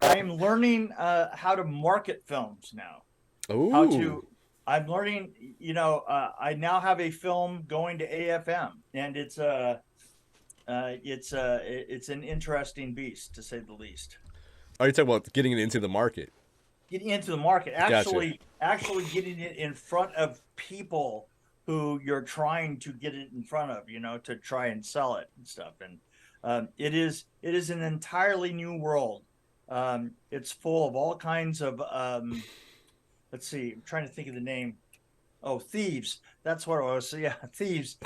I'm learning how to market films now. How Oh, to I'm learning, I now have a film going to AFM, and it's an interesting beast, to say the least. are you talking about getting it into the market? Getting into the market, Gotcha. actually getting it in front of people who you're trying to get it in front of, to try and sell it and stuff. And it is an entirely new world. It's full of all kinds of let's see, I'm trying to think of the name. Oh, thieves. That's what it was. So yeah, thieves,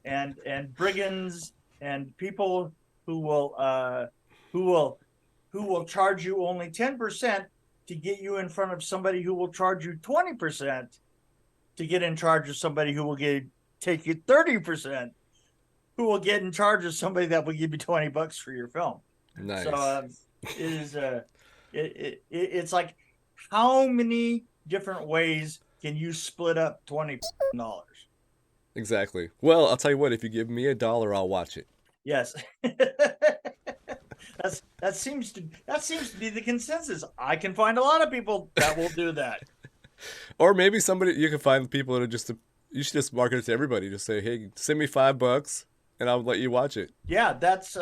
and brigands, and people who will who will who will charge you only 10% to get you in front of somebody who will charge you 20% to get in charge of somebody who will take you 30%, who will get in charge of somebody that will give you $20 for your film. So Nice. it is it's like, how many different ways can you split up $20? Exactly. Well, I'll tell you what, if you give me $1, I'll watch it. Yes. That seems to be the consensus. I can find a lot of people that will do that. Or maybe somebody you can find people that are just you should just market it to everybody. Just say, hey, send me $5 and I'll let you watch it. Yeah, that's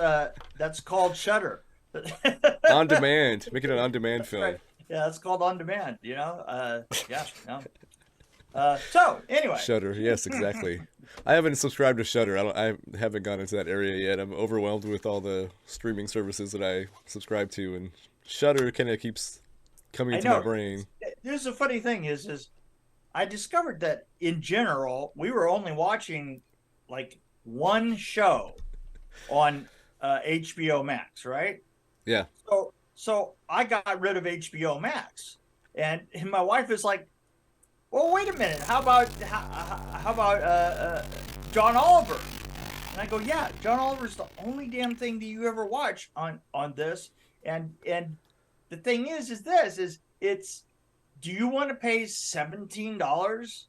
called Shutter. On demand. Make it an on demand That's right. film. Yeah, that's called on demand. Yeah. No. So anyway, Shutter. Yes, exactly. I haven't subscribed to Shutter. I haven't gone into that area yet. I'm overwhelmed with all the streaming services that I subscribe to, and Shutter kind of keeps coming I into my know. brain. There's a funny thing is I discovered that in general we were only watching like one show on HBO Max, right? Yeah. So I got rid of HBO Max, and my wife is like, "Well, wait a minute. How about John Oliver?" And I go, "Yeah, John Oliver's the only damn thing that you ever watch on this." And the thing is this is it's do you want to pay $17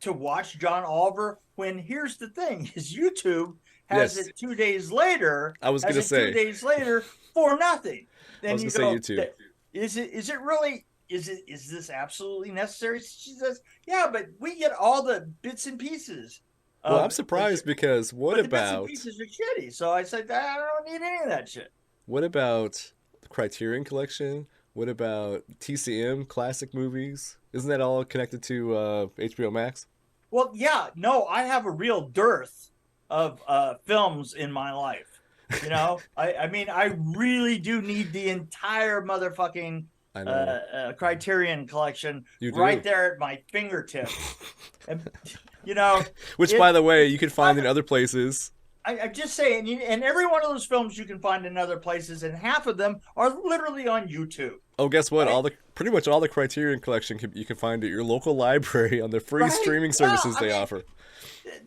to watch John Oliver, when here's the thing is YouTube has Yes. it 2 days later, I was has gonna it two say. days later for nothing. I Then was you gonna say go, YouTube. is it really, is this absolutely necessary? She says, yeah, but we get all the bits and pieces Well, I'm of the surprised because but the bits and pieces are shitty. So I said, I don't need any of that shit. what about the Criterion Collection? What about TCM classic movies? Isn't that all connected to HBO Max? Well, yeah, no, I have a real dearth of films in my life. I mean, I really do need the entire motherfucking I know Criterion collection you right do. there at my fingertips. And you know, Which, by it the way, you can find not. in other places. I'm just saying, and every one of those films you can find in other places, and half of them are literally on YouTube. Oh, guess what? Right? All the pretty much all the Criterion Collection you can find at your local library on the free Right? streaming Well, services I they mean, offer.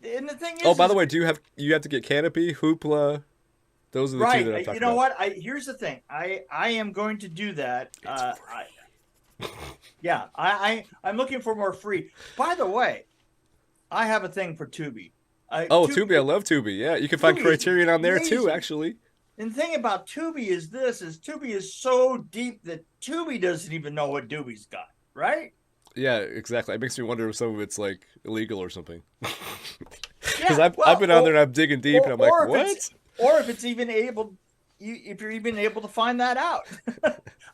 and the thing Oh, is, by the is way, you have to get Canopy, Hoopla? Those are the two right. that I'm You talking know about. what? Here's the thing. I am going to do that. It's free. Yeah. I'm looking for more free. By the way, I have a thing for Tubi. Oh, Tubi, I Tubi love Tubi. Yeah, you can find Tubi is Criterion on there too. amazing. Actually, And the thing about Tubi is Tubi is so deep that Tubi doesn't even know what Tubi's got. Right? yeah, exactly. It makes me wonder if some of it's like illegal or something. Because Yeah. I've Well, been on there and I'm digging deep and I'm like, or what? if it's even able, if you're even able to find that out.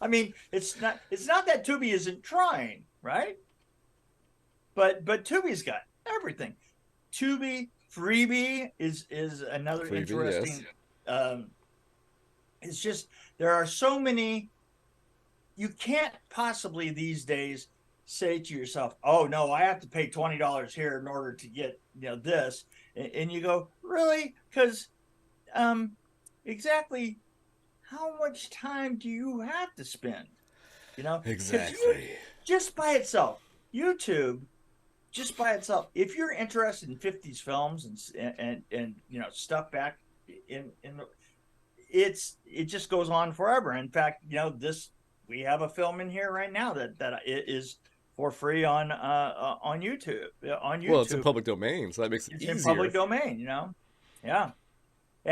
I mean, it's not that Tubi isn't trying, right? But Tubi's got everything. Tubi Freebie is another Freebie, yes. interesting. Um, it's just there are so many. You can't possibly these days say to yourself, "Oh no, I have to pay $20 here in order to get this," and you go, "Really?" Because um, exactly how much time do you have to spend? Because Exactly. just by itself, YouTube, just by itself, if you're interested in 50s films and stuff back in the, it just goes on forever. In fact, this we have a film in here right now that it is for free on YouTube. On Well, it's in YouTube, public domain, so that makes it it's in easier. public domain. Yeah,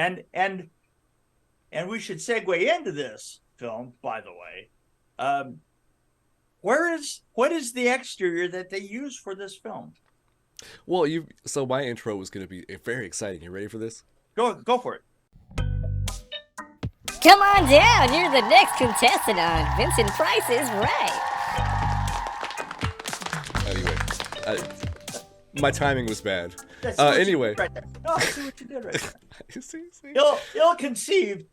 and we should segue into this. film, by the way. Um, what is the exterior that they use for this film? Well, so my intro was going to be very exciting. You ready for this? Go for it. Come on down, you're the next contestant on Vincent Price's Right. Anyway, my timing was bad. Anyway, right there. No, I see what you did right there. see? Ill conceived.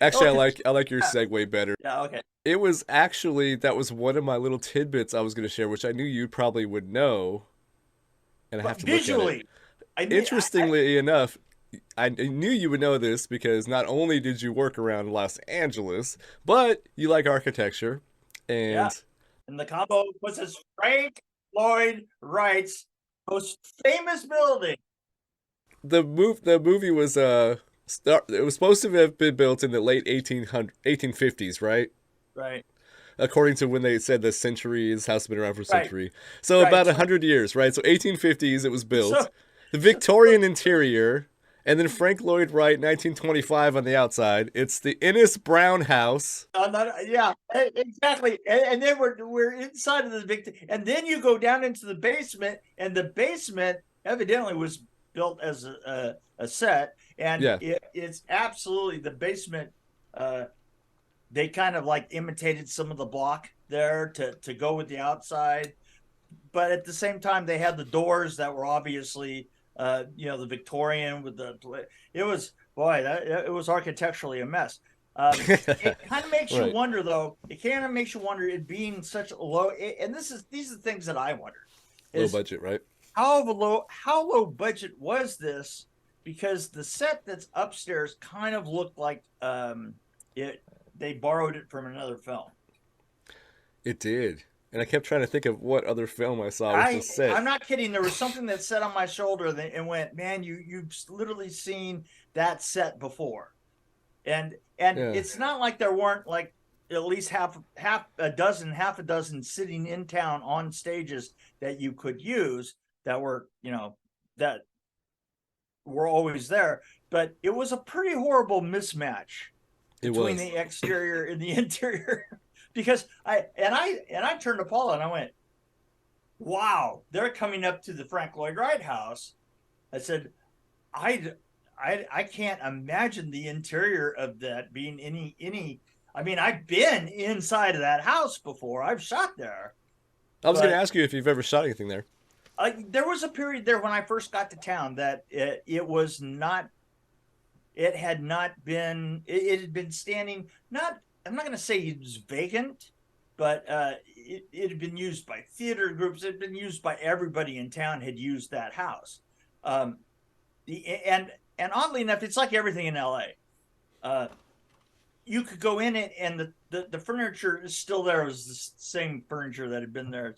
Actually, I like your segue better. Yeah, okay. It was actually that was one of my little tidbits I was going to share, which I knew you probably would know, and I have to visually. Look at it. Interestingly enough, I knew you would know this because not only did you work around Los Angeles, but you like architecture, and the combo was this Frank Lloyd Wright's most famous building. The movie was it was supposed to have been built in the late 1850s, right? Right. According to when they said the century, this house has been around for a century. So about 100 years, right? So 1850s it was built. The Victorian interior, and then Frank Lloyd Wright, 1925 on the outside. It's the Innes Brown house. Yeah, exactly. And then we're inside of the Victor, and then you go down into the basement, and the basement evidently was built as a set, and it's absolutely the basement. They kind of like imitated some of the block there to go with the outside, but at the same time they had the doors that were obviously the Victorian with it was architecturally a mess. It kind of makes you wonder, though. It kind of makes you wonder, it being such a low, and these are the things that I wonder. Low budget, right? How low budget was this? Because the set that's upstairs kind of looked like they borrowed it from another film. It did. And I kept trying to think of what other film I saw with the set. I'm not kidding. There was something that sat on my shoulder and went, man, you've literally seen that set before. And it's not like there weren't like at least half a dozen sitting in town on stages that you could use that were, that were always there. But it was a pretty horrible mismatch between the exterior and the interior. Because I turned to Paula and I went, wow, they're coming up to the Frank Lloyd Wright house. I said, I can't imagine the interior of that being any. I mean, I've been inside of that house before. I've shot there. I was going to ask you if you've ever shot anything there. There was a period there when I first got to town that it was not. It had not been. It had been standing. I'm not going to say it was vacant, but it had been used by theater groups. It had been used by everybody in town. Had used that house. And oddly enough, it's like everything in LA. You could go in it, and the furniture is still there. It was the same furniture that had been there,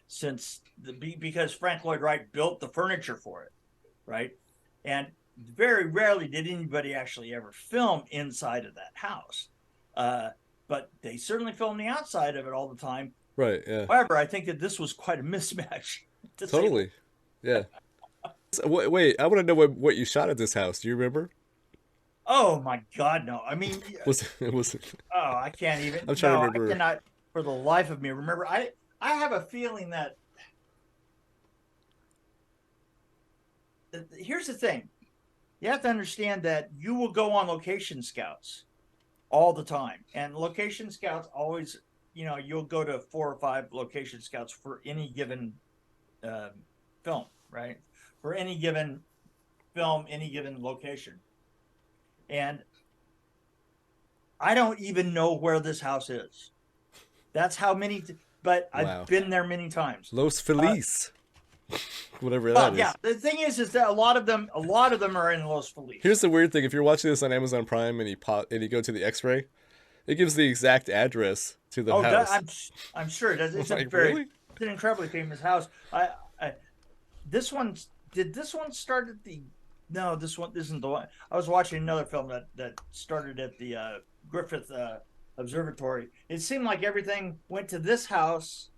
since because Frank Lloyd Wright built the furniture for it, right? And very rarely did anybody actually ever film inside of that house. But they certainly filmed the outside of it all the time. Right, yeah. However, I think that this was quite a mismatch. Totally. Yeah. Wait, I want to know what you shot at this house. Do you remember? Oh my God, no. I mean, was oh, I can't even. I'm trying to remember. I cannot, for the life of me, remember. I have a feeling that. Here's the thing. You have to understand that you will go on location scouts all the time, and location scouts always, you'll go to 4 or 5 location scouts for any given film, right? For any given film, any given location. And I don't even know where this house is. That's how many, but wow. I've been there many times. Los Feliz. Whatever that is. Yeah, the thing is that a lot of them are in Los Feliz. Here's the weird thing: if you're watching this on Amazon Prime and you go to the X-ray, it gives the exact address to the house. I'm sure it does. It's like, it's an incredibly famous house. Did this one start at the? No, this one isn't the one. I was watching another film that started at the Griffith Observatory. It seemed like everything went to this house.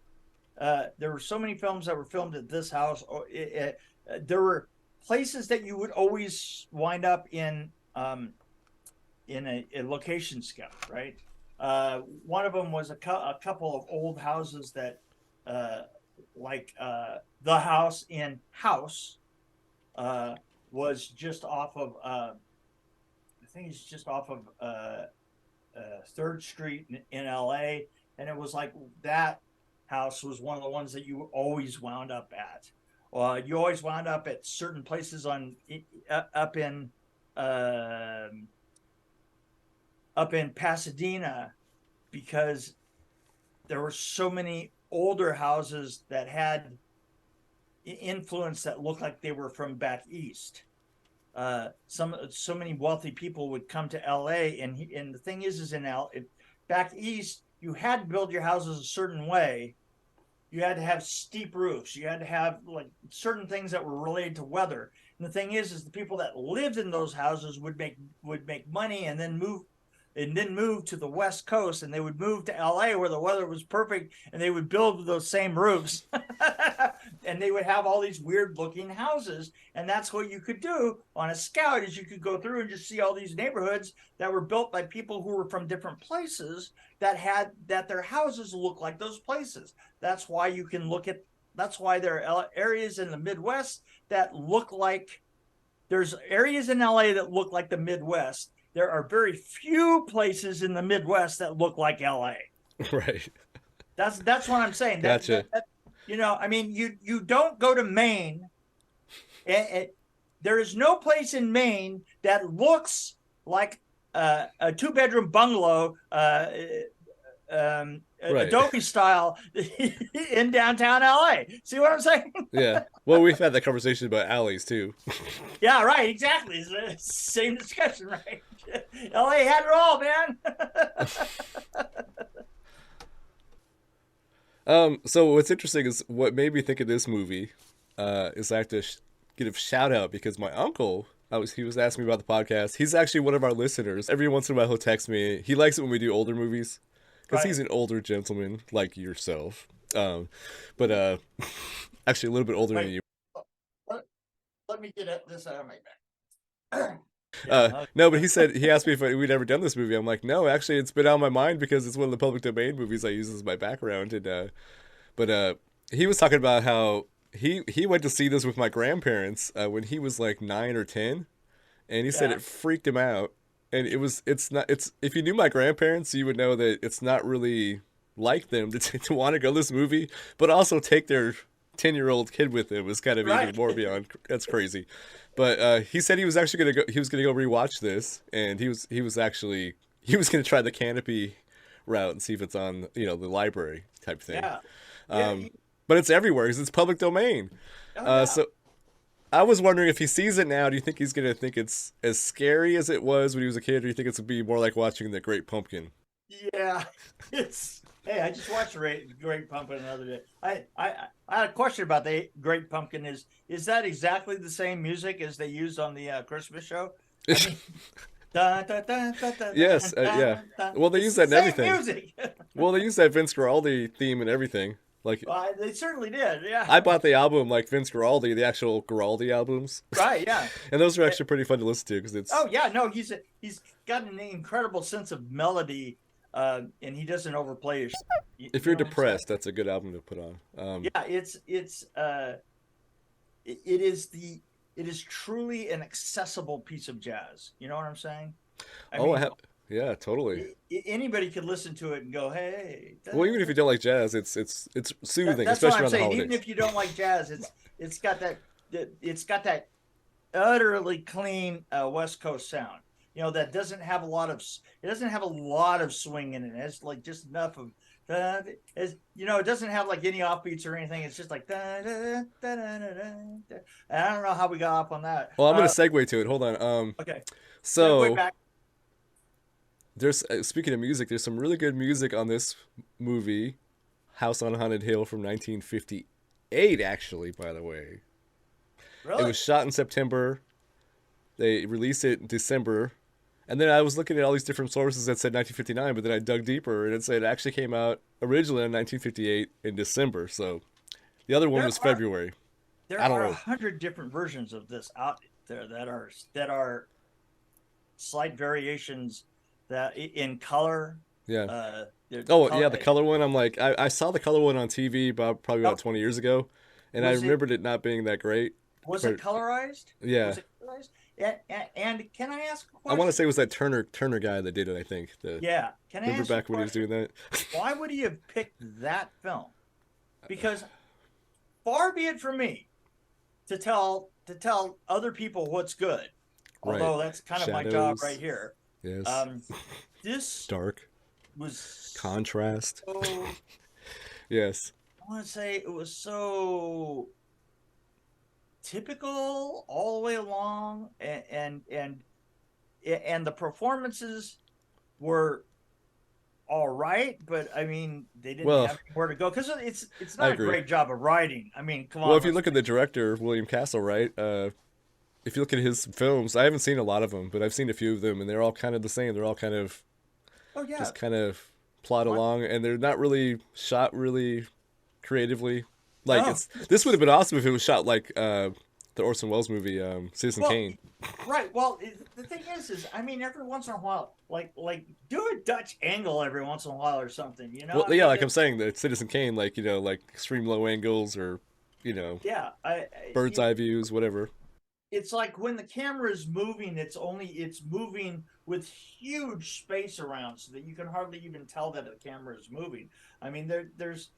There were so many films that were filmed at this house. There were places that you would always wind up in a location scout, right? One of them was a couple of old houses that, like the house in House, was just off of, I think it's just off of 3rd Street in LA. And it was like that house was one of the ones that you always wound up at. You always wound up at certain places up in Pasadena, because there were so many older houses that had influence that looked like they were from back east. So many wealthy people would come to LA, and the thing is back east, you had to build your houses a certain way. You had to have steep roofs. You had to have like certain things that were related to weather. And the thing is the people that lived in those houses would make money and then move to the West Coast, and they would move to LA where the weather was perfect, and they would build those same roofs. And they would have all these weird looking houses. And that's what you could do on a scout, is you could go through and just see all these neighborhoods that were built by people who were from different places that their houses look like those places. That's why there are areas in the Midwest that look like, there's areas in LA that look like the Midwest. There are very few places in the Midwest that look like LA. Right. That's what I'm saying. Gotcha. I mean, you don't go to Maine. There is no place in Maine that looks like a 2-bedroom bungalow, Right. Adobe style, in downtown LA. See what I'm saying? Yeah. Well, we've had that conversation about alleys too. Yeah, right. Exactly. It's the same discussion, right? LA had it all, man. So what's interesting is what made me think of this movie is I have to give a shout out because my uncle, he was asking me about the podcast. He's actually one of our listeners. Every once in a while he'll text me. He likes it when we do older movies because he's an older gentleman like yourself. But actually a little bit older than you. Let me get this out of my back. No, but he asked me if we'd ever done this movie. I'm like, no, actually, it's been on my mind because it's one of the public domain movies I use as my background. And but he was talking about how he went to see this with my grandparents when he was like 9 or 10, and he said it freaked him out. And it's if you knew my grandparents, you would know that it's not really like them to want to go to this movie, but also take their 10-year-old kid with him was kind of even more beyond. That's crazy. But he said he was actually gonna go. He was gonna go rewatch this, and he was gonna try the Canopy route and see if it's on the library type thing. Yeah. But it's everywhere because it's public domain. So I was wondering if he sees it now, do you think he's gonna think it's as scary as it was when he was a kid, or do you think it's gonna be more like watching The Great Pumpkin? Yeah, Hey, I just watched Great Pumpkin the other day. I had a question about the Great Pumpkin. Is that exactly the same music as they used on the Christmas show? I mean, yes, yeah. Well, they use that in everything. Music. Well, they use that Vince Guaraldi theme and everything. Like they certainly did. Yeah. I bought the album like Vince Guaraldi, the actual Guaraldi albums. Right. Yeah. And those are actually pretty fun to listen to because it's. Oh yeah, no, he's got an incredible sense of melody. And he doesn't overplay his. If you're depressed, that's a good album to put on. Yeah, it is truly an accessible piece of jazz. You know what I'm saying? Yeah, totally. Anybody could listen to it and go, "Hey." Well, even if you don't like jazz, it's soothing, that's especially what I'm around saying. the holidays. Even if you don't like jazz, it's got that utterly clean West Coast sound. That doesn't have a lot of swing in it. It's like just enough of it doesn't have like any offbeats or anything. It's just like da, da, da, da, da, da. I don't know how we got off on that. Well, I'm gonna segue to it. Hold on. Okay. So there's speaking of music, there's some really good music on this movie, House on Haunted Hill from 1958. Actually, by the way, really? It was shot in September. They released it in December. And then I was looking at all these different sources that said 1959, but then I dug deeper and it said it actually came out originally in 1958 in December. So the other one was February. There are 100 different versions of this out there that are slight variations that in color Yeah. The Yeah, the color one. I'm like, I saw the color one on TV probably about 20 years ago, and I remembered it not being that great. Was it colorized? Yeah. Was it colorized? And can I ask a I want to question? say it was that Turner guy that did it. I think. Yeah. Can I Remember ask you a back when he was doing question? that? Why would he have picked that film? Because far be it from me to tell other people what's good, although that's kind of my job right here. Yes. This dark was contrast. So, Yes. I want to say it was so typical all the way along, and the performances were all right, but I mean they didn't have anywhere to go because it's not a great job of writing. I mean, come on. Well, if you look at the director, William Castle, right? If you look at his films, I haven't seen a lot of them, but I've seen a few of them, and they're all kind of the same. They're all kind of just kind of plod along, and they're not really shot really creatively. Like this would have been awesome if it was shot like the Orson Welles movie, Citizen Kane. Right. Well, the thing is I mean, every once in a while, like do a Dutch angle every once in a while or something, you know? Well, yeah, like I'm saying, the Citizen Kane, like like extreme low angles or bird's eye views, whatever. It's like when the camera is moving, it's moving with huge space around so that you can hardly even tell that the camera is moving. I mean, there's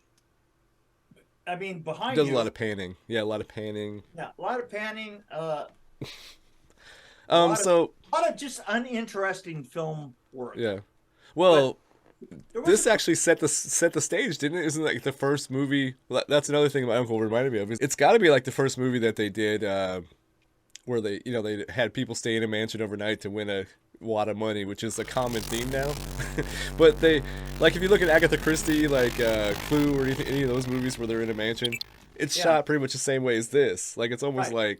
behind does a lot of panning. Yeah, a lot of panning. Yeah, a lot of panning. A lot of just uninteresting film work. Yeah. Well, this actually set the stage, didn't it? Isn't it like the first movie? That's another thing my uncle reminded me of. It's got to be like the first movie that they did where they they had people stay in a mansion overnight to win a wad of money, which is a common theme now. But they, like, if you look at Agatha Christie, like Clue or any of those movies where they're in a mansion, it's shot pretty much the same way as this. Like, it's almost right,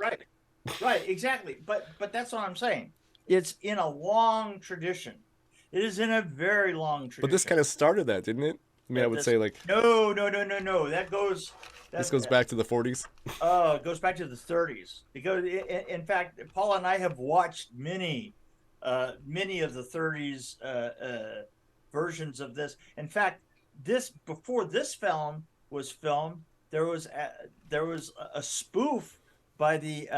exactly. But that's what I'm saying. It's in a long tradition. It is in a very long tradition. But this kind of started that, didn't it? I mean, I would say like no. That goes. This goes back to the 40s. Oh, it goes back to the 30s because, in fact, Paula and I have watched many of the 30s versions of this. In fact, before this film was filmed, there was a spoof by the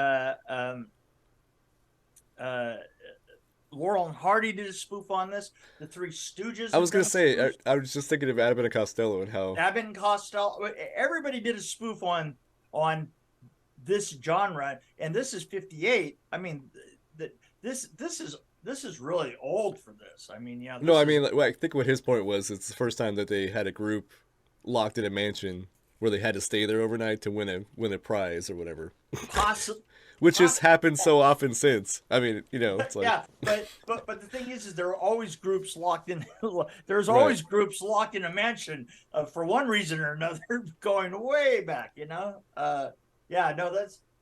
Laurel and Hardy did a spoof on this. The Three Stooges. I was going to say, I was just thinking of Abbott and Costello and how Abbott and Costello. Everybody did a spoof on this genre, and this is 58. I mean, this is really old for this. I mean, yeah. No, I mean, I think what his point was, it's the first time that they had a group locked in a mansion where they had to stay there overnight to win a prize or whatever. Possibly. Which has happened so often since. I mean, it's like but the thing is there are always groups locked in. There's always groups locked in a mansion for one reason or another, going way back.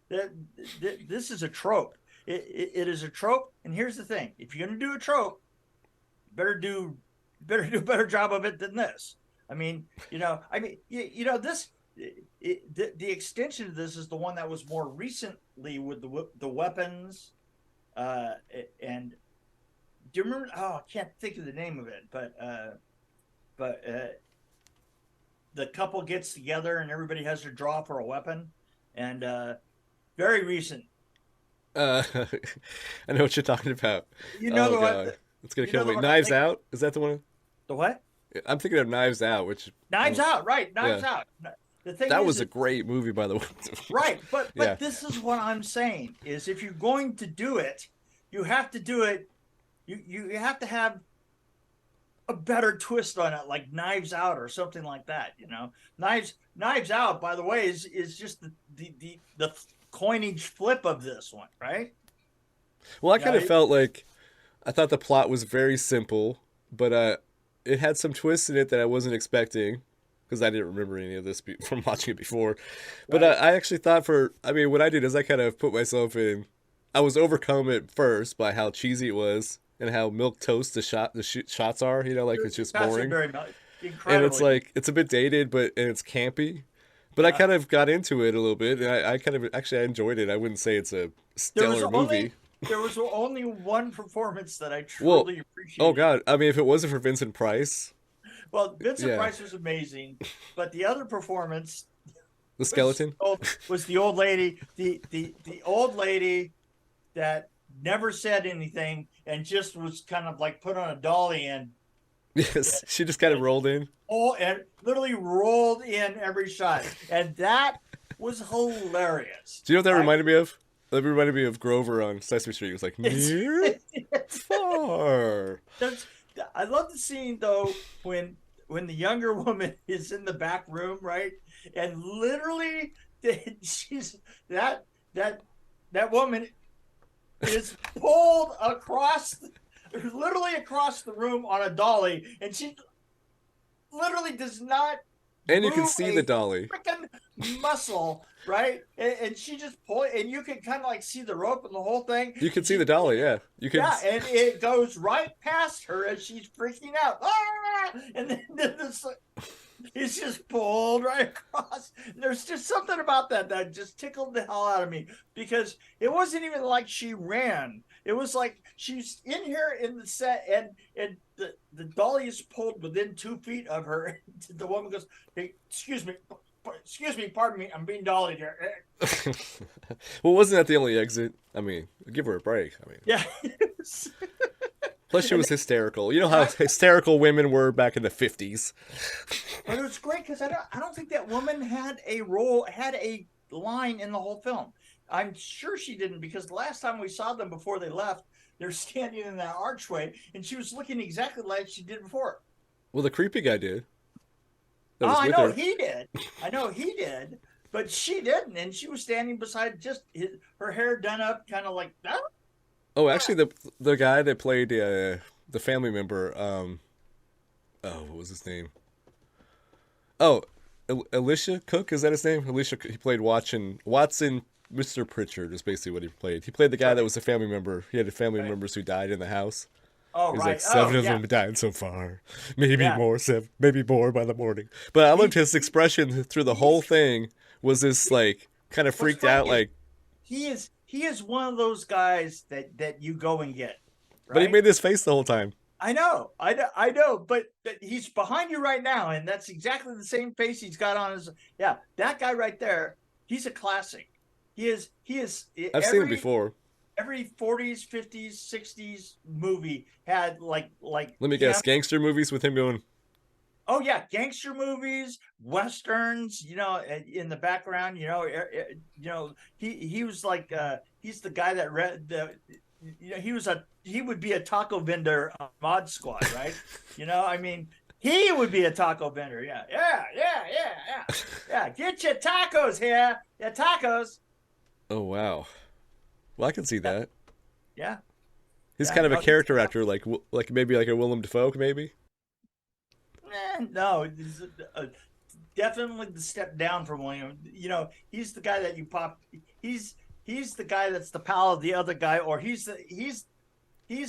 This is a trope. It is a trope, and here's the thing: if you're going to do a trope, you better do a better job of it than this. I mean, this. The extension of this is the one that was more recently with the weapons, and do you remember? Oh, I can't think of the name of it, but the couple gets together and everybody has to draw for a weapon, and very recent. I know what you're talking about. The one. It's gonna kill me. Knives Out? Is that the one? The what? I'm thinking of Knives Out, Knives Out, right? Knives Out. The thing that was a great movie, by the way. Right, but this is what I'm saying: is if you're going to do it, you have to do it. You have to have a better twist on it, like Knives Out or something like that. Knives Out, by the way, is just the coinage flip of this one, right? Well, I kind of felt like I thought the plot was very simple, but it had some twists in it that I wasn't expecting, because I didn't remember any of this from watching it before. But I actually thought what I did is I kind of put myself in. I was overcome at first by how cheesy it was and how milquetoast the shots are. It's just boring. And it's like, it's a bit dated, and it's campy. But I kind of got into it a little bit, and I kind of, actually, I enjoyed it. I wouldn't say it's a stellar movie. there was only one performance that I Well, truly oh appreciated. God, I mean, if it wasn't for Vincent Price, Well, Vincent yeah, Price was amazing, but the other performance the was skeleton. the old lady, the old lady that never said anything and just was kind of like put on a dolly and Yes, she just kind of and, rolled in. and literally rolled in every shot, and that was hilarious. Do you know what that reminded me of? That reminded me of Grover on Sesame Street. It was like It's, near, far. there's, I love the scene though when the younger woman is in the back room, right, and literally she's that that woman is pulled across, literally across the room on a dolly, and she literally does not And you can move see the a dolly. freaking muscle, right? And she just pull it, and you can kind of like see the rope and the whole thing. You can And see the dolly, yeah. You can. yeah, and it goes right past her as she's freaking out. Ah! And then this, it's just pulled right across. There's just something about that just tickled the hell out of me, because it wasn't even like she ran. It was like she's in here in the set, and the dolly is pulled within 2 feet of her. The woman goes, "Hey, excuse me, pardon me, I'm being dollied here." Well, wasn't that the only exit? I mean, give her a break. I mean, Yeah. plus she was hysterical. You know how hysterical women were back in the 50s. But it was great because I don't think that woman had a line in the whole film. I'm sure she didn't, because the last time we saw them before they left, they're standing in that archway, and she was looking exactly like she did before. Well, the creepy guy did. That Oh, was I with know her. he did. I know he did, but she didn't, and she was standing beside her hair done up, kind of like that. Oh, actually, the guy that played the family member, oh, what was his name? Oh, Alicia Cook, is that his name? Alicia. He played Watson. Mr. Pritchard is basically what he played. He played the guy that was a family member. He had family Right. members who died in the house. Oh, He's right. like seven Oh, of yeah. them died so far, maybe Yeah. more, seven, maybe more by the morning. But I loved his expression through the whole thing. Was this like kind of What's freaked funny out, is like? he is one of those guys that you go and get, But he right? made this face the whole time. I know, but he's behind you right now, and that's exactly the same face he's got on his. Yeah, that guy right there, he's a classic. He is. I've seen it before. Every 40s, 50s, 60s movie had like Let me him. guess, gangster movies with him going. Oh yeah, gangster movies, westerns. In the background. He was like he's the guy that read the. He would be a taco vendor on Mod Squad, right? I mean, he would be a taco vendor. Yeah. Get your tacos here. Yeah, tacos. Oh wow. Well, I can see that. Yeah. He's Yeah. kind of a No, character actor, like maybe like a Willem Dafoe, maybe. no, definitely the step down from William. He's the guy that you pop. He's the guy that's the pal of the other guy, or he's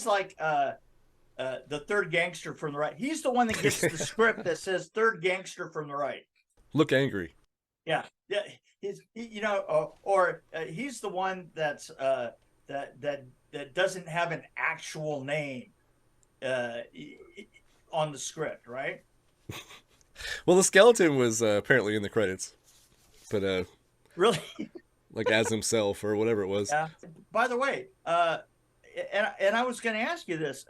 like the third gangster from the right. He's the one that gets the script that says third gangster from the right. Look angry. Yeah. Or he's the one that's that doesn't have an actual name on the script, right? Well, the skeleton was apparently in the credits, but Really? like as himself or whatever it was. Yeah. By the way, and I was going to ask you this: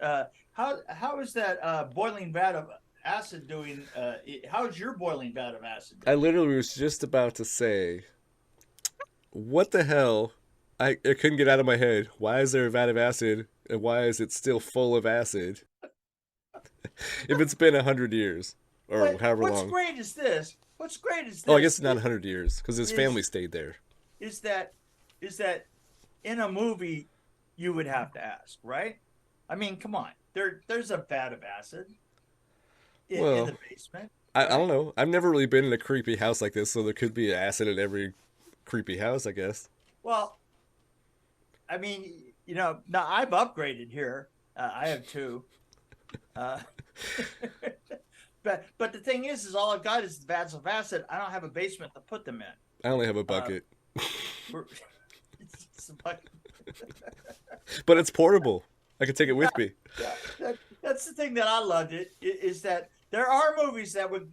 how is that boiling vat of acid doing? How's your boiling vat of acid I doing? literally was just about to say, what the hell? I couldn't get out of my head. Why is there a vat of acid, and why is it still full of acid? If it's been 100 years or But however what's long. great is this. What's great is this. Oh, I guess it's not 100 years because his family stayed there. Is that in a movie you would have to ask, right? I mean, come on. There's a vat of acid in Well, the basement. I Right? don't know. I've never really been in a creepy house like this, so there could be acid in every creepy house, I guess. Well, I mean, now I've upgraded here. I have two. Uh, but the thing is all I've got is vats of acid. I don't have a basement to put them in. I only have a bucket. It's a bucket. But it's portable. I can take it with me. Yeah. That's the thing that I loved. Is that there are movies that would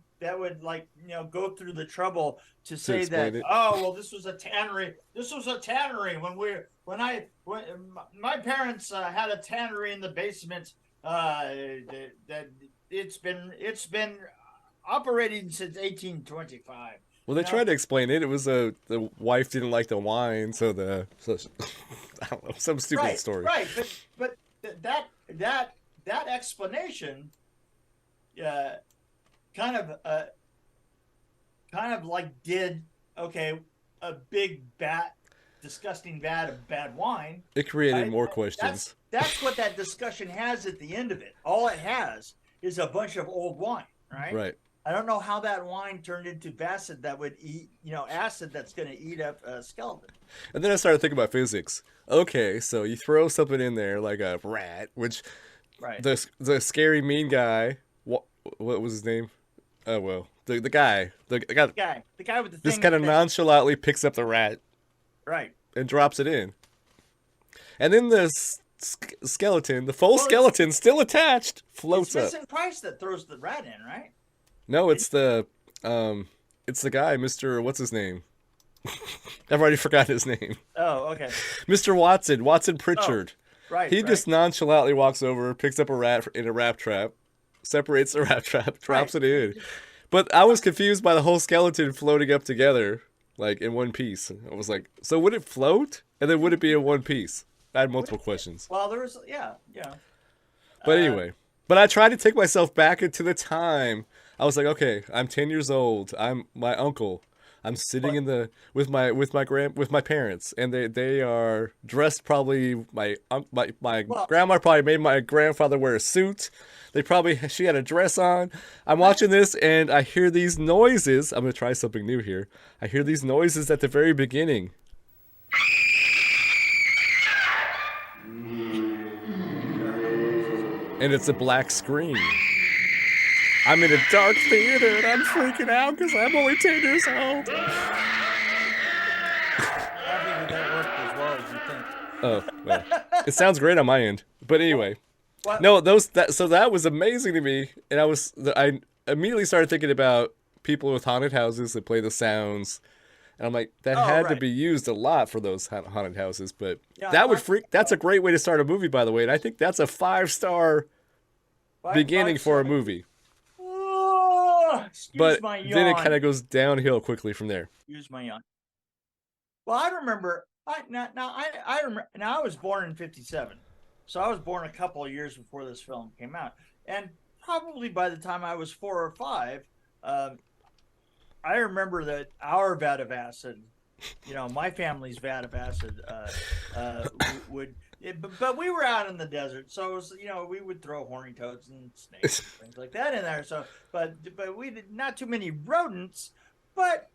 like go through the trouble to say that this was a tannery. This was a tannery when my parents had a tannery in the basement. That it's been operating since 1825. Well, they tried to explain it. It was the wife didn't like the wine, so I don't know, some stupid story. Right, but that explanation, kind of like did a big disgusting vat of bad wine. It created more questions. That's what that discussion has at the end of it. All it has is a bunch of old wine, right? Right. I don't know how that wine turned into acid that would eat, acid that's going to eat up a skeleton. And then I started thinking about physics. Okay, so you throw something in there like a rat, which the scary mean guy, what was his name? Oh well, the guy with the thing just kind of nonchalantly picks up the rat, right, and drops it in, and then the skeleton, the full skeleton still attached, floats up. It's Vincent Price that throws the rat in, right? No, it's the guy, Mr. What's his name? I've already forgot his name. Oh, okay. Mr. Watson Pritchard. Oh, right. He just nonchalantly walks over, picks up a rat in a rat trap, separates the rat trap, drops it in. But I was confused by the whole skeleton floating up together, like in one piece. I was like, so would it float? And then would it be in one piece? I had multiple questions. Well, there was, yeah. But anyway, I tried to take myself back into the time. I was like, okay, I'm 10 years old. I'm my uncle. I'm sitting with my parents, and they are dressed probably. My grandma probably made my grandfather wear a suit. She had a dress on. I'm watching this, and I hear these noises. I'm gonna try something new here. I hear these noises at the very beginning. And it's a black screen. I'm in a dark theater and I'm freaking out because I'm only 10 years old. I don't think that worked as well as you think. Oh, well. It sounds great on my end. But anyway. What? No, that was amazing to me. And I immediately started thinking about people with haunted houses that play the sounds. And I'm like, that had to be used a lot for those haunted houses. But that's a great way to start a movie, by the way. And I think that's a 5-star beginning for a movie. But then it kind of goes downhill quickly from there. Excuse my yawn. Well, I remember. I remember. Now I was born in '57, so I was born a couple of years before this film came out, and probably by the time I was 4 or 5, I remember that our vat of acid, my family's vat of acid, but we were out in the desert, so it was, we would throw horny toads and snakes and things like that in there. So, but we did not too many rodents. But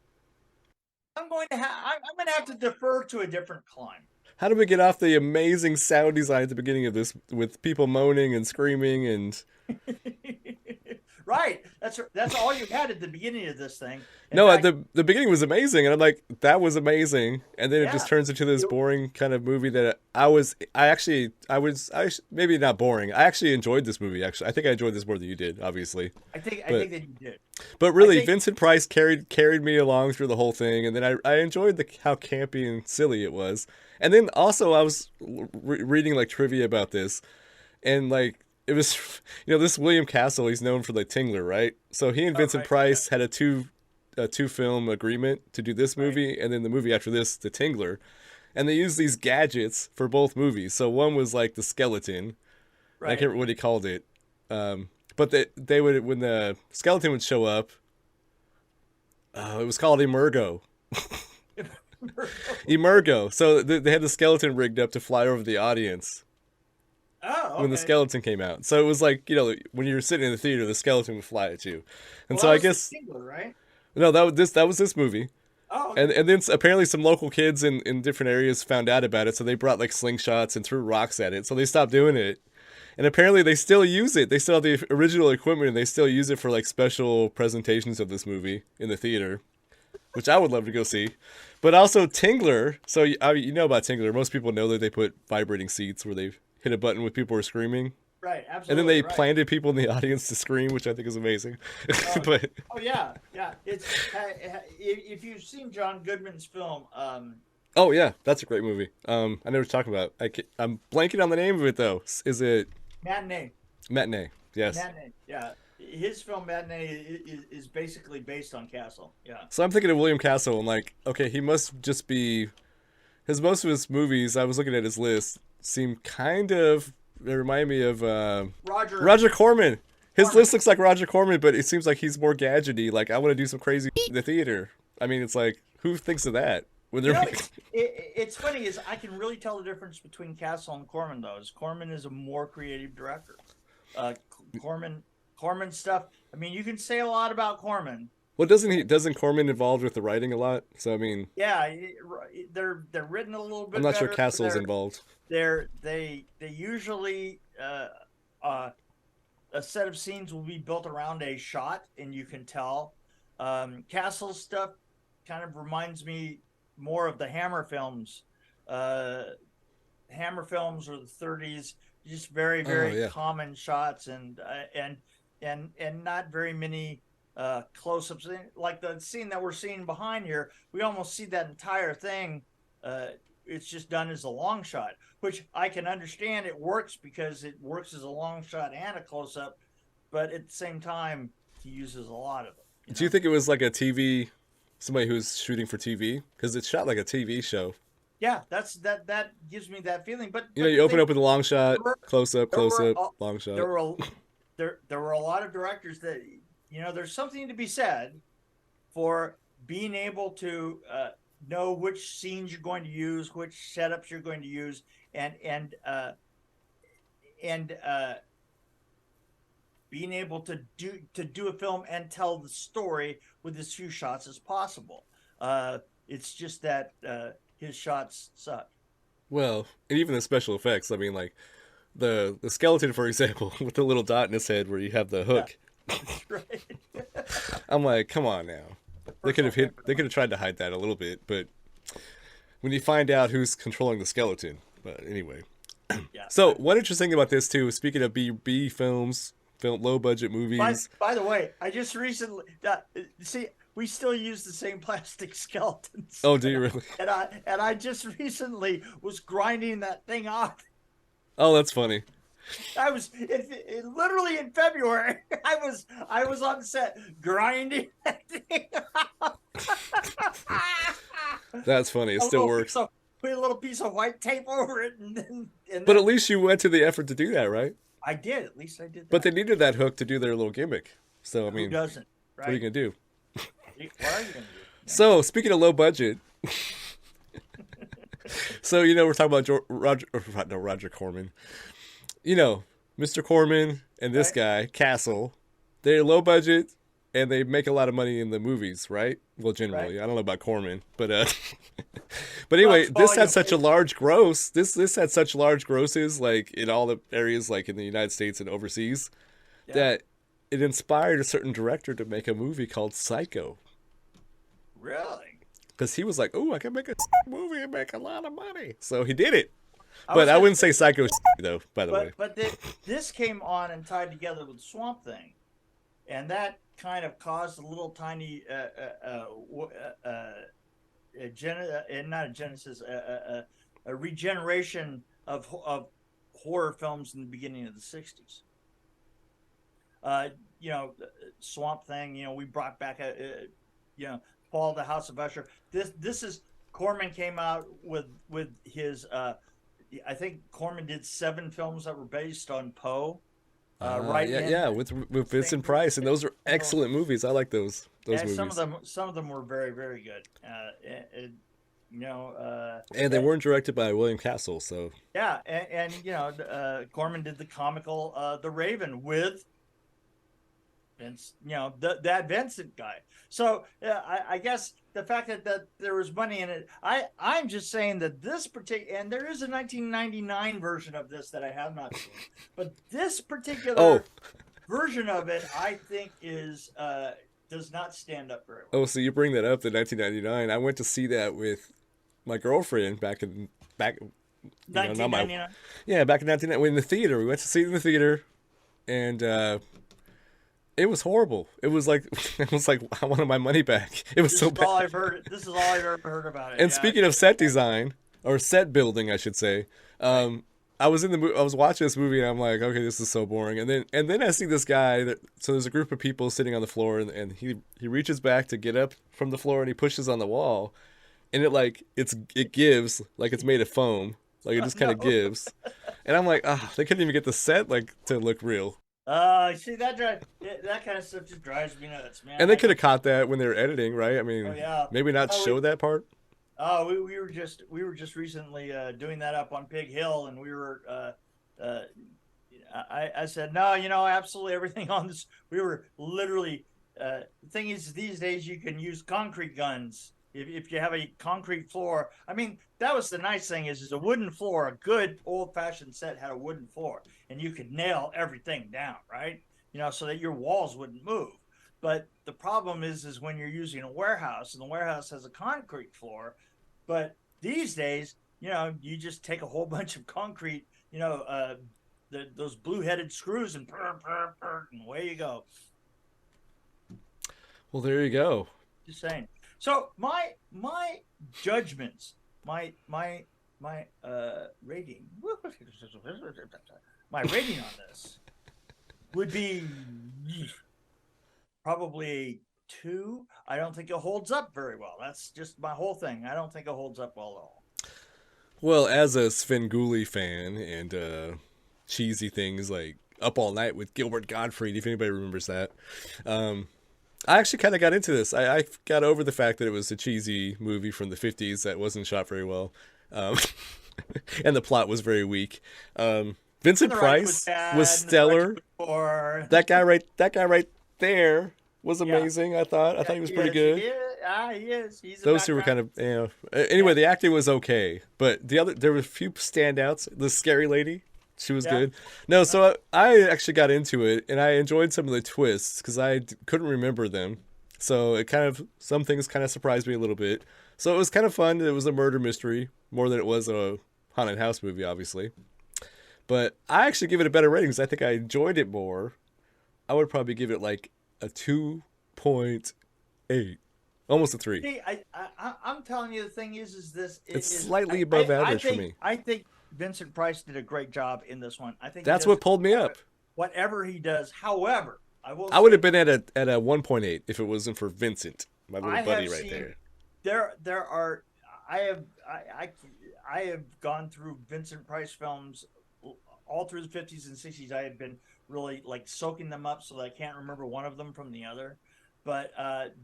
I'm going to have to defer to a different climb. How do we get off the amazing sound design at the beginning of this with people moaning and screaming and? Right. That's all you had at the beginning of this thing. The beginning was amazing, and I'm like, that was amazing, and then it just turns into this boring kind of movie that maybe not boring. I actually enjoyed this movie. Actually, I think I enjoyed this more than you did. Obviously, I think that you did. But really, Vincent Price carried me along through the whole thing, and then I enjoyed how campy and silly it was. And then also I was reading like trivia about this, and like. It was, this William Castle, he's known for the Tingler, right? So he and Vincent Price had a two film agreement to do this movie, and then the movie after this, the Tingler. And they used these gadgets for both movies. So one was like the skeleton. Right. I can't remember what he called it. But they would, when the skeleton would show up, it was called Emergo. Emergo. So they had the skeleton rigged up to fly over the audience. Oh, okay. When the skeleton came out. So it was like, when you were sitting in the theater, the skeleton would fly at you. And so I guess... Single, right? No, that was this movie. Oh, okay. And then apparently some local kids in different areas found out about it, so they brought like slingshots and threw rocks at it, so they stopped doing it. And apparently they still use it. They still have the original equipment, and they still use it for like special presentations of this movie in the theater. which I would love to go see. But also Tingler. So you know about Tingler. Most people know that they put vibrating seats where they hit a button when people are screaming. Right, And absolutely. then they right. planted people in the audience to scream, which I think is amazing. But Oh yeah, yeah. It's if you've seen John Goodman's film, oh yeah, that's a great movie. I know what you're talking about. I'm blanking on the name of it though. Is it Matinee. Matinee? Yes. Matinee. Yeah, his film Matinee is basically based on Castle. Yeah. So I'm thinking of William Castle and like, okay, he must just be his most of his movies. I was looking at his list, seem kind of they remind me of Roger Corman. His list looks like Roger Corman, but it seems like he's more gadgety. Like I want to do some crazy in the theater. I mean, it's like who thinks of that when they're. It's funny is I can really tell the difference between Castle and Corman though. Is Corman is a more creative director. Corman stuff. I mean, you can say a lot about Corman. Well, doesn't Corman involved with the writing a lot? So I mean, yeah, they're written a little bit. I'm not better. sure Castle's involved. They usually a set of scenes will be built around a shot, and you can tell. Castle stuff kind of reminds me more of the Hammer films. Hammer films or the 30s, just very common shots and not very many close-ups. Like the scene that we're seeing behind here, we almost see that entire thing. It's just done as a long shot, which I can understand. It works because it works as a long shot and a close-up, but at the same time, he uses a lot of it. Do you think it was like a TV, somebody who's shooting for TV? Because it's shot like a TV show. Yeah, that gives me that feeling. But you open up with a long shot, close up, long shot. There were a lot of directors that there's something to be said for being able to know which scenes you're going to use, which setups you're going to use, and being able to do a film and tell the story with as few shots as possible. It's just that his shots suck. Well, and even the special effects. I mean, like the skeleton, for example, with the little dot in his head where you have the hook. Yeah. Right. I'm like, come on now. They could have tried to hide that a little bit, but when you find out who's controlling the skeleton. But anyway. Yeah. So one interesting thing about this too, speaking of B films, low budget movies. By the way, I just recently see we still use the same plastic skeletons. Oh, do you really? And I just recently was grinding that thing off. Oh, that's funny. I was literally in February. I was on set grinding that thing off. That's funny. It still works. So put a little piece of white tape over it, and but at least you went to the effort to do that, right? I did. At least I did that. But they needed that hook to do their little gimmick. So I mean, who doesn't? Right? What are you gonna do? What are you gonna do? Yeah. So speaking of low budget, so we're talking about Roger Corman. Mr. Corman and this guy Castle, they're low budget and they make a lot of money in the movies, right? Well, generally, right. I don't know about Corman, but but anyway, this had such a large gross. This had such large grosses, like in all the areas, like in the United States and overseas, that it inspired a certain director to make a movie called Psycho. Really? Because he was like, "Oh, I can make a movie and make a lot of money," so he did it. But I wouldn't say Psycho though, by the way. But this came on and tied together with Swamp Thing, and that kind of caused a little tiny a regeneration of horror films in the beginning of the 60s. Swamp Thing. We brought back Fall of the House of Usher. This is Corman came out with his. I think Corman did 7 films that were based on Poe. With Vincent Price, and those are excellent movies. I like those movies. Some of them were very, very good. And they weren't directed by William Castle, so and Corman did the comical The Raven with Vince, that Vincent guy. So I guess the fact that there was money in it, I'm just saying that this particular, and there is a 1999 version of this that I have not seen, but this particular version of it, I think is does not stand up very Oh, well. so you bring that up, the 1999. I went to see that with my girlfriend back, not my, 1999. yeah, back in 1999 in the theater. We went to see it in the theater, and it was horrible. It was like it was like I wanted my money back. It was This so is bad. all I've heard. This is all I've ever heard about it. And Yeah. speaking of set design or set building, I should say, Right. I was I was watching this movie and I'm like, okay, this is so boring. And then I see this guy so there's a group of people sitting on the floor and he reaches back to get up from the floor and he pushes on the wall, and it gives like it's made of foam, like it just kind No. of gives. And I'm like, they couldn't even get the set like to look real. See that kind of stuff just drives me nuts, man. And they could have caught that when they were editing, right? I mean, Oh yeah. maybe not Oh, show that part. we were just recently doing that up on Pig Hill, and we were I said no, absolutely everything on this. We were literally the thing is these days you can use concrete guns if you have a concrete floor. I mean, that was the nice thing is a wooden floor. A good old fashioned set had a wooden floor, and you could nail everything down, right? So that your walls wouldn't move. But the problem is when you're using a warehouse and the warehouse has a concrete floor. But these days, you just take a whole bunch of concrete, those blue-headed screws and and away you go. Well, there you go. Just saying. So my judgments, my rating, my rating on this would be probably a 2. I don't think it holds up very well. That's just my whole thing. I don't think it holds up well at all. Well, as a Svengoolie fan and cheesy things like Up All Night with Gilbert Gottfried, if anybody remembers that, I actually kind of got into this. I got over the fact that it was a cheesy movie from the 50s that wasn't shot very well, and the plot was very weak. Vincent Price was stellar. That guy right there was amazing. I thought he was pretty good. He is. He's those two were kind of anyway. The acting was okay, but there were a few standouts. The scary lady, she was good. No, so I actually got into it and I enjoyed some of the twists because I couldn't remember them. So some things kind of surprised me a little bit. So it was kind of fun. It was a murder mystery more than it was a haunted house movie, obviously. But I actually give it a better rating because I think I enjoyed it more. I would probably give it like a 2.8, almost a 3. See, I'm telling you, the thing is this. It's slightly above average for me. I think Vincent Price did a great job in this one. I think that's what pulled me up. Whatever he does, however, I would have been at a 1.8 if it wasn't for Vincent, my little buddy right there. There are. I have gone through Vincent Price films all through the 50s and 60s. I have been really like soaking them up so that I can't remember one of them from the other. But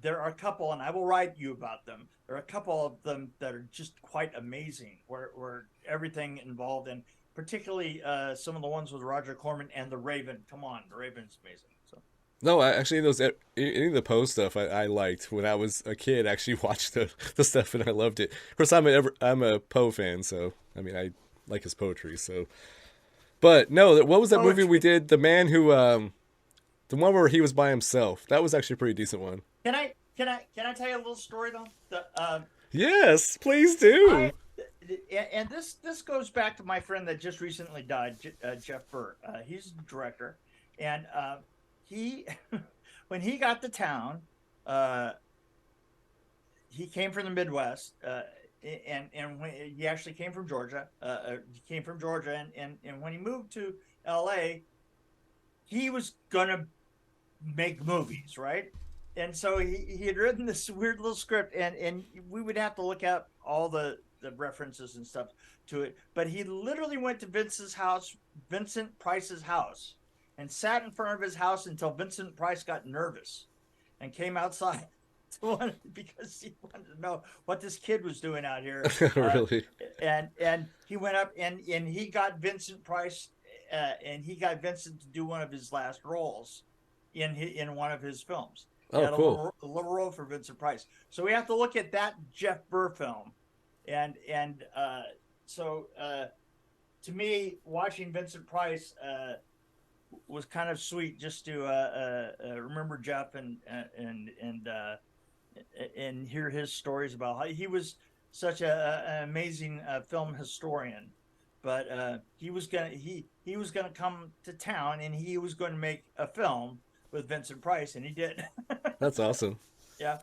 there are a couple, and I will write you about them. There are a couple of them that are just quite amazing, where everything involved, and particularly some of the ones with Roger Corman and The Raven. Come on, The Raven's amazing. So. No, any of the Poe stuff I liked when I was a kid. I actually watched the stuff and I loved it. Of course, I'm a Poe fan, so I mean I like his poetry. So, but no, what was that movie we did? The man who the one where he was by himself. That was actually a pretty decent one. Can I tell you a little story though? Yes, please do. And this goes back to my friend that just recently died, Jeff Burt. He's the director, and he when he got to town, he came from the Midwest, and when he actually came from Georgia. And when he moved to L.A., he was gonna make movies, right? And so he had written this weird little script, and we would have to look up all the references and stuff to it. But he literally went to Vincent Price's house, and sat in front of his house until Vincent Price got nervous and came outside because he wanted to know what this kid was doing out here. Really? And he went up and he got Vincent Price, and he got Vincent to do one of his last roles in one of his films. Oh, cool. A little role for Vincent Price. So we have to look at that Jeff Burr film. So to me, watching Vincent Price was kind of sweet just to remember Jeff and hear his stories about how he was such an amazing film historian. But he was gonna come to town and he was going to make a film with Vincent Price, and he did. That's awesome. Yeah.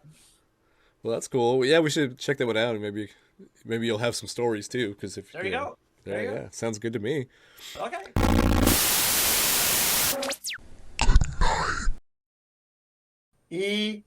Well, that's cool. Yeah, we should check that one out, and maybe you'll have some stories too. Because if there you go. There you go. Sounds good to me. Okay. E